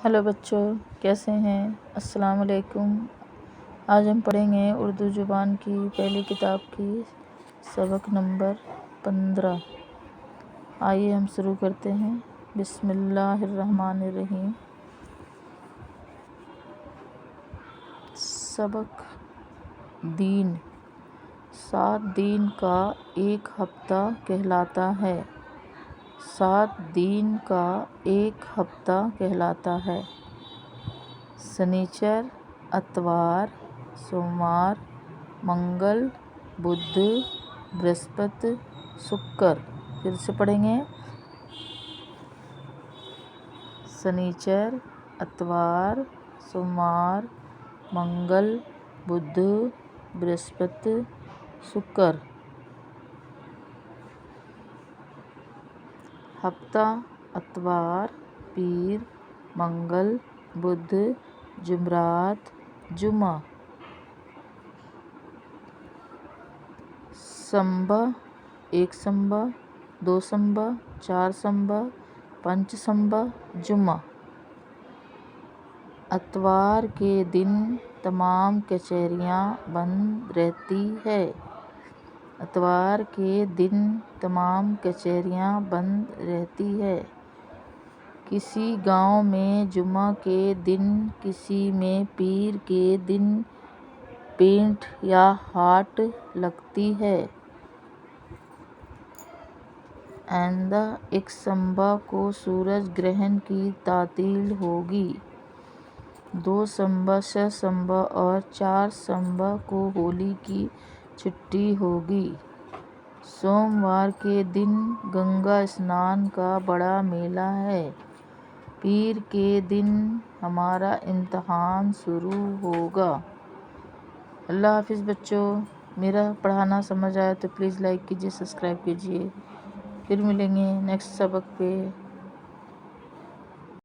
Hello بچوں، کیسے ہیں؟ السلام علیکم۔ آج ہم پڑھیں گے اردو زبان کی پہلی کتاب کی سبق نمبر 15۔ آئیے ہم شروع کرتے ہیں۔ بسم اللہ الرحمن الرحیم۔ سبق دین۔ 7 دن کا ایک ہفتہ کہلاتا ہے۔ 7 دن کا ایک ہفتہ کہلاتا ہے۔ سنیچر، اتوار، سوموار، منگل، بدھ، برہسپت، شکر۔ پھر سے پڑھیں گے۔ سنیچر، اتوار، سوموار، منگل، بدھ، برہسپت، شکر۔ ہفتہ، اتوار، پیر، منگل، بدھ، جمعرات، جمعہ۔ شنبہ، 1 شنبہ، 2 شنبہ، 4 شنبہ، 5 شنبہ، جمعہ۔ اتوار کے دن تمام کچہریاں بند رہتی ہیں۔ اتوار کے دن تمام کچہریاں بند رہتی ہیں۔ کسی گاؤں میں جمعہ کے دن، کسی میں پیر کے دن پیٹ یا ہاٹ لگتی ہے۔ آئندہ یکشنبہ کو سورج گرہن کی تعطیل ہوگی۔ 2 شنبہ، 6 شنبہ اور 4 شنبہ کو ہولی کی چھٹی ہوگی۔ سوموار کے دن گنگا اسنان کا بڑا میلہ ہے۔ پیر کے دن ہمارا امتحان شروع ہوگا۔ اللہ حافظ بچوں۔ میرا پڑھانا سمجھ آیا تو پلیز لائک کیجیے، سبسکرائب کیجیے۔ پھر ملیں گے نیکسٹ سبق پہ۔